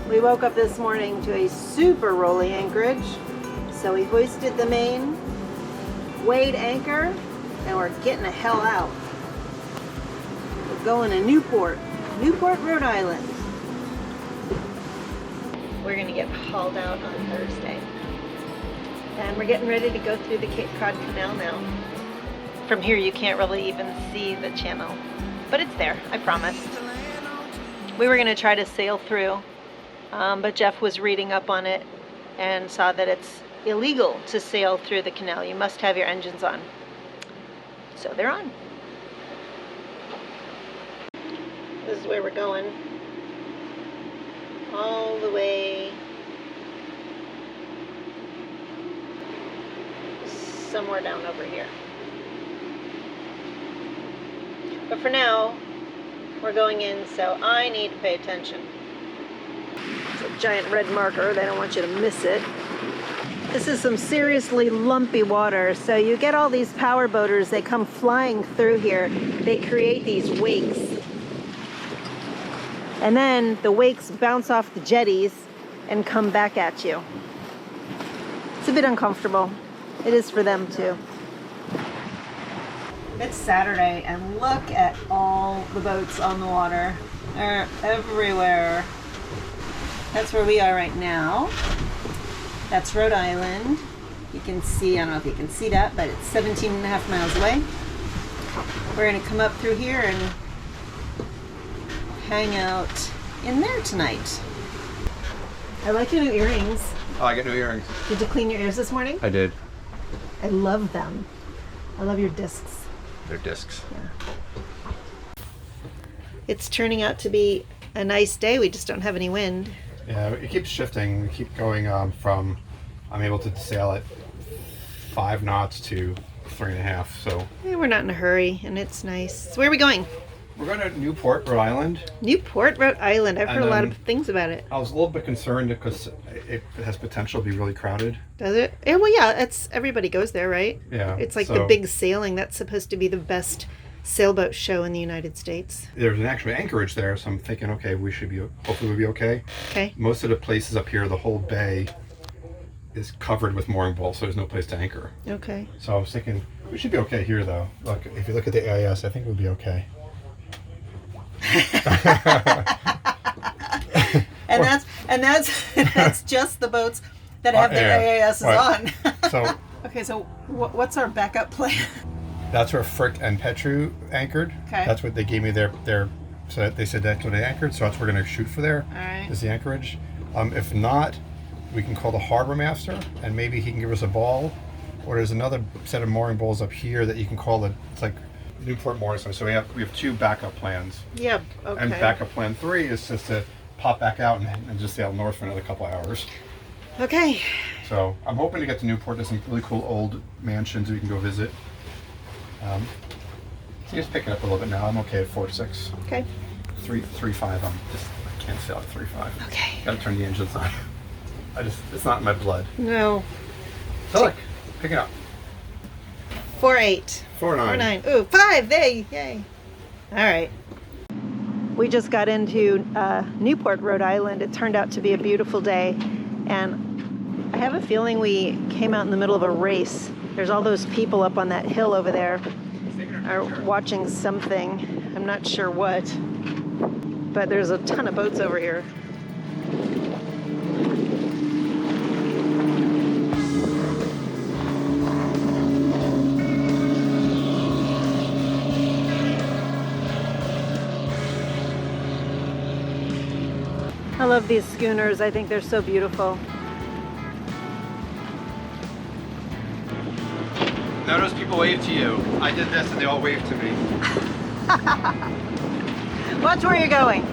We woke up this morning to a super rolly anchorage. So we hoisted the main, weighed anchor, and we're getting the hell out. We're going to Newport, Rhode Island. We're gonna get hauled out on Thursday. And we're getting ready to go through the Cape Cod Canal now. From here you can't really even see the channel, but it's there, I promise. We were gonna try to sail through, but Jeff was reading up on it and saw that it's illegal to sail through the canal. You must have your engines on. So they're on. This is where we're going. All the way somewhere down over here. But for now, we're going in, so I need to pay attention. It's a giant red marker. They don't want you to miss it. This is some seriously lumpy water, so you get all these power boaters. They come flying through here. They create these wakes. And then the wakes bounce off the jetties and come back at you. It's a bit uncomfortable. It is for them too. It's Saturday and look at all the boats on the water. They're everywhere. That's where we are right now. That's Rhode Island. You can see, I don't know if you can see that, but it's 17.5 miles away. We're gonna come up through here and hang out in there tonight. I like your new earrings. Oh, I got new earrings. Did you clean your ears this morning? I did. I love them. I love your discs. They're discs. Yeah. It's turning out to be a nice day. We just don't have any wind. Yeah, it keeps shifting. We keep going from I'm able to sail at 5 knots to 3.5. So Yeah, we're not in a hurry, and it's nice. So where are we going? we're going to Newport, Rhode Island. Newport, Rhode Island. I've heard a lot of things about it. I was a little bit concerned because it has potential to be really crowded. Does it? Yeah, well, yeah, it's everybody goes there, right? Yeah. It's like the big sailing. That's supposed to be the best sailboat show in the United States. There's an actual anchorage there, so I'm thinking, okay, hopefully we'll be okay. Okay. Most of the places up here, the whole bay is covered with mooring poles, so there's no place to anchor. Okay. So I was thinking, we should be okay here, though. Look, if you look at the AIS, I think we'll be okay. and that's just the boats that have their AISs on. So okay, so what's our backup plan? that's where Frick and Petru anchored. Okay. That's what they gave me their so they said that's where they anchored, so that's what we're going to shoot for there. All right. Is the anchorage. If not, we can call the harbor master and maybe he can give us a ball, or there's another set of mooring balls up here that you can call it's like Newport mooring. So we have 2 backup plans. Yeah, okay. And backup plan 3 is just to pop back out and just sail north for another couple hours. Okay. So I'm hoping to get to Newport. There's some really cool old mansions we can go visit. So just picking up a little bit now. I'm okay at 4.6. Okay. 3.5. I can't sail at 3.5. Okay. Gotta turn the engines on. It's not in my blood. No. So look, picking up. 4.8. 4.9. 4.9. Ooh, 5. Yay. All right. We just got into Newport, Rhode Island. It turned out to be a beautiful day, and I have a feeling we came out in the middle of a race. There's all those people up on that hill over there are watching something. I'm not sure what, but there's a ton of boats over here. I love these schooners. I think they're so beautiful. Notice people wave to you. I did this and they all waved to me. Watch where you're going.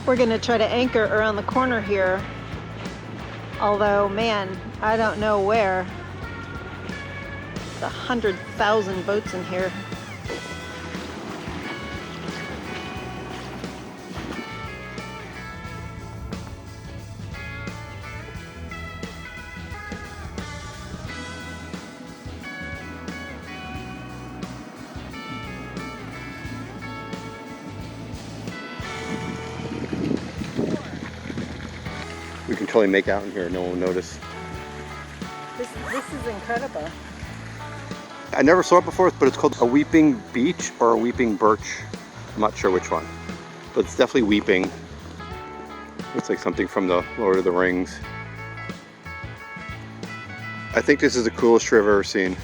We're gonna try to anchor around the corner here. Although, man, I don't know where. There's 100,000 boats in here. totally make out in here. No one will notice. This is incredible. I never saw it before, but it's called a weeping beech or a weeping birch. I'm not sure which one, but it's definitely weeping. Looks like something from the Lord of the Rings. I think this is the coolest tree I've ever seen.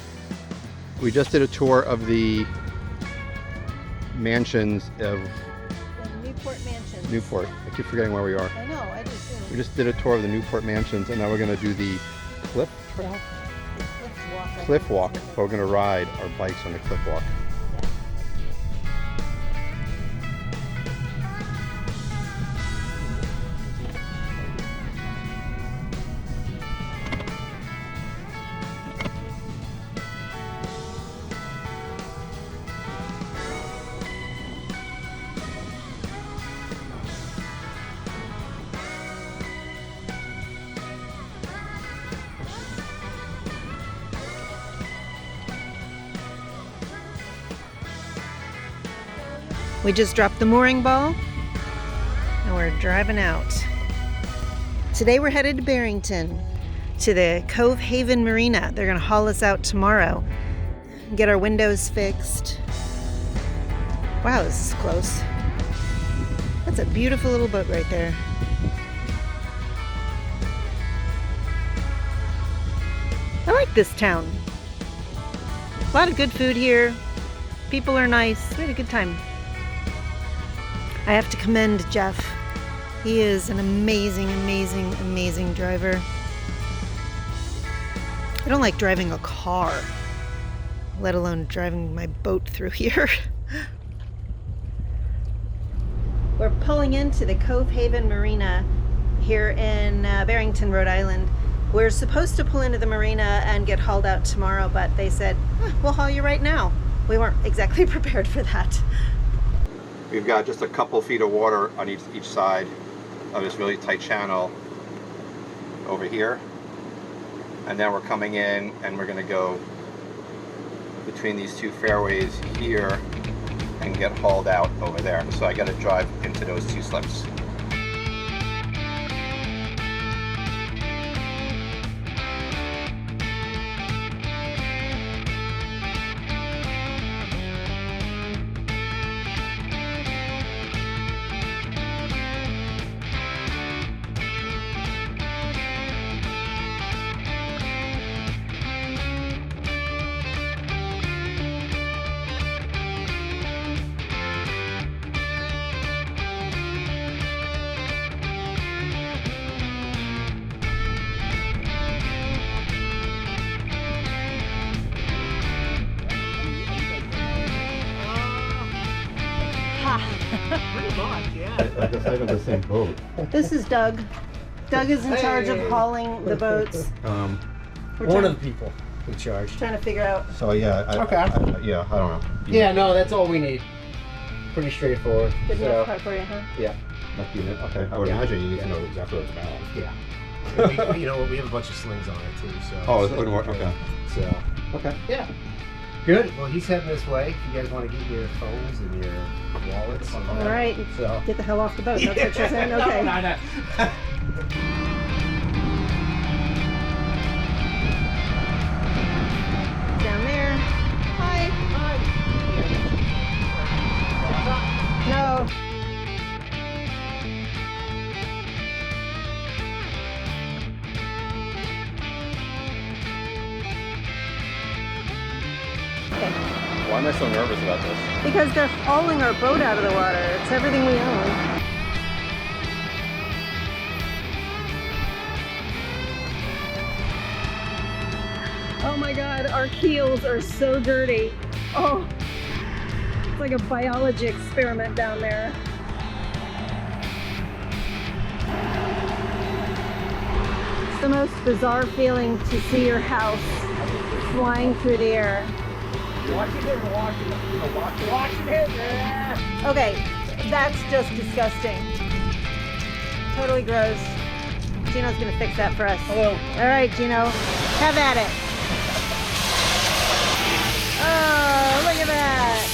We just did a tour of the mansions of The Newport Mansion. Newport. I keep forgetting where we are. I know, I do too. We just did a tour of the Newport mansions, and now we're going to do the cliff trail? Let's walk. Cliff walk. We're going to ride our bikes on the cliff walk. We just dropped the mooring ball and we're driving out. Today we're headed to Barrington to the Cove Haven Marina. They're gonna haul us out tomorrow and get our windows fixed. Wow, this is close. That's a beautiful little boat right there. I like this town. A lot of good food here. People are nice. We had a good time. I have to commend Jeff. He is an amazing, amazing, amazing driver. I don't like driving a car, let alone driving my boat through here. We're pulling into the Cove Haven Marina here in Barrington, Rhode Island. We're supposed to pull into the marina and get hauled out tomorrow, but they said, we'll haul you right now. We weren't exactly prepared for that. We've got just a couple feet of water on each side of this really tight channel over here. And then we're coming in and we're going to go between these two fairways here and get hauled out over there. So I got to drive into those two slips. Pretty much, yeah. I guess I have the same boat. This is Doug. Doug is in charge of hauling the boats. We're One trying, of the people in charge. trying to figure out. So yeah, I don't know. Yeah, no, that's all we need. Pretty straightforward. Good So, enough car for you, huh? yeah. Okay, I would Yeah. imagine you need to know exactly what's balanced. Yeah. You know, we have a bunch of slings on it too, so. Oh, is it wouldn't work? Okay. So, Okay. yeah. Good. Well, he's heading this way. If you guys want to get your phones and your wallets. And, All right. So. Get the hell off the boat. That's what you're saying? Okay. No. Down there. Hi. No. Okay. Why am I so nervous about this? Because they're hauling our boat out of the water. It's everything we own. Oh my God, our keels are so dirty. Oh, it's like a biology experiment down there. It's the most bizarre feeling to see your house flying through the air. Okay, that's just disgusting. Totally gross. Gino's gonna fix that for us. Hello. All right, Gino, have at it. Oh, look at that.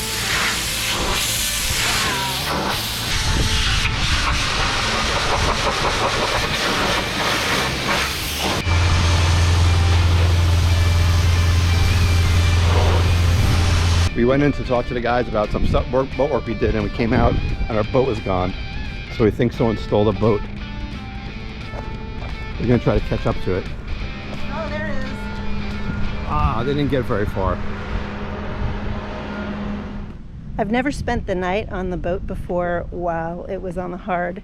We went in to talk to the guys about some boat work we did, and we came out and our boat was gone. So we think someone stole the boat. We're gonna try to catch up to it. Oh, there it is. Ah, they didn't get very far. I've never spent the night on the boat before while it was on the hard.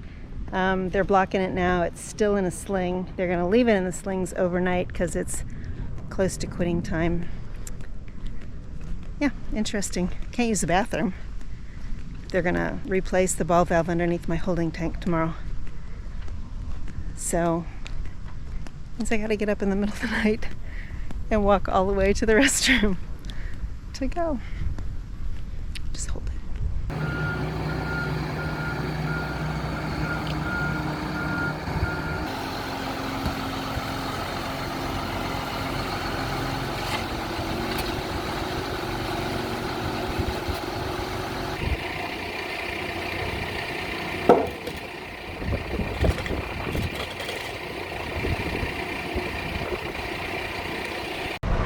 They're blocking it now. It's still in a sling. They're going to leave it in the slings overnight because it's close to quitting time. Yeah, interesting. Can't use the bathroom. They're going to replace the ball valve underneath my holding tank tomorrow. So, means I got to get up in the middle of the night and walk all the way to the restroom to go. Just hold it.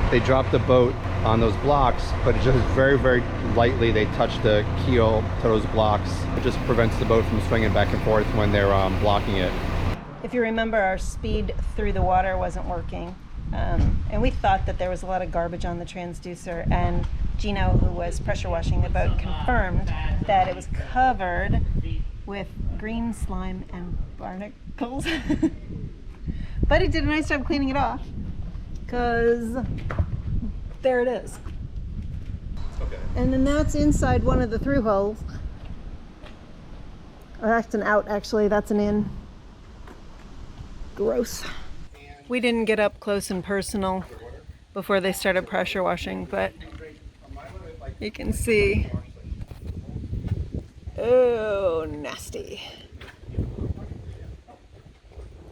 They dropped the boat on those blocks, but it just very, very lightly they touch the keel to those blocks. It just prevents the boat from swinging back and forth when they're blocking it. If you remember, our speed through the water wasn't working. And we thought that there was a lot of garbage on the transducer, and Gino, who was pressure washing the boat, confirmed that it was covered with green slime and barnacles. But he did a nice job cleaning it off, because there it is. Okay. And then that's inside one of the through holes. Oh, that's an out, actually. That's an in. Gross. We didn't get up close and personal before they started pressure washing, but you can see. Oh, nasty.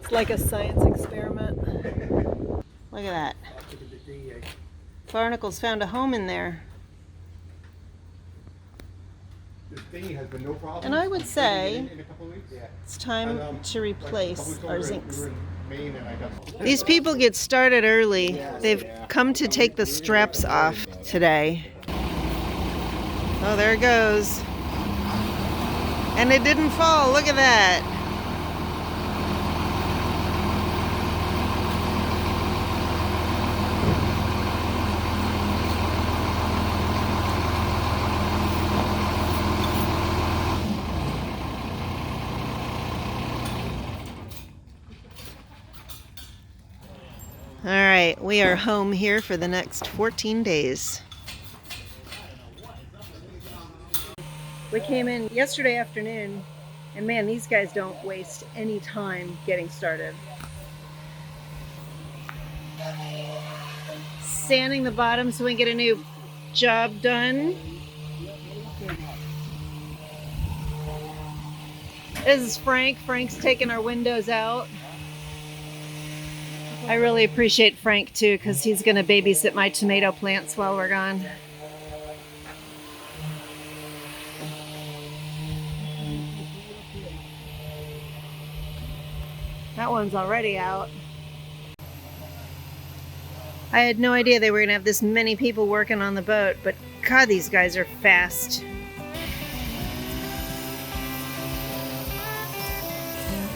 It's like a science experiment. Look at that. Barnacles found a home in there. And I would say it's time to replace our zincs. These people get started early. They've come to take the straps off today. Oh, there it goes. And it didn't fall. Look at that. All right, we are home here for the next 14 days. We came in yesterday afternoon, and man, these guys don't waste any time getting started. Sanding the bottom so we can get a new job done. This is Frank. Frank's taking our windows out. I really appreciate Frank too, because he's going to babysit my tomato plants while we're gone. That one's already out. I had no idea they were going to have this many people working on the boat, but God, these guys are fast.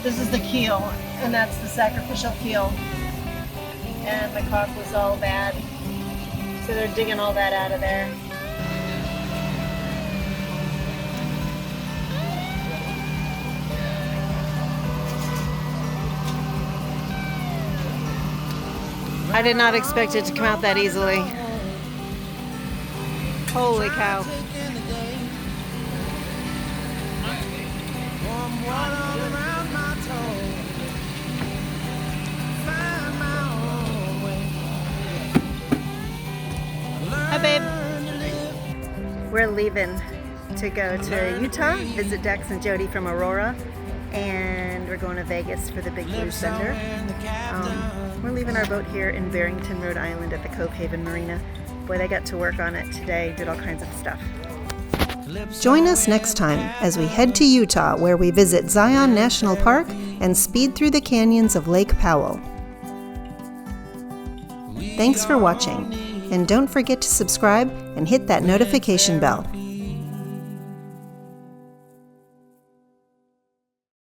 This is the keel, and that's the sacrificial keel. And the caulk was all bad, so they're digging all that out of there. I did not expect it to come out that easily. Holy cow. Hi, babe. We're leaving to go to Utah, visit Dex and Jody from Aurora, and we're going to Vegas for the Big Blue Thunder. We're leaving our boat here in Barrington, Rhode Island at the Cove Marina. Boy, they got to work on it today, did all kinds of stuff. Join us next time as we head to Utah, where we visit Zion National Park and speed through the canyons of Lake Powell. Thanks for watching. And don't forget to subscribe and hit that notification bell.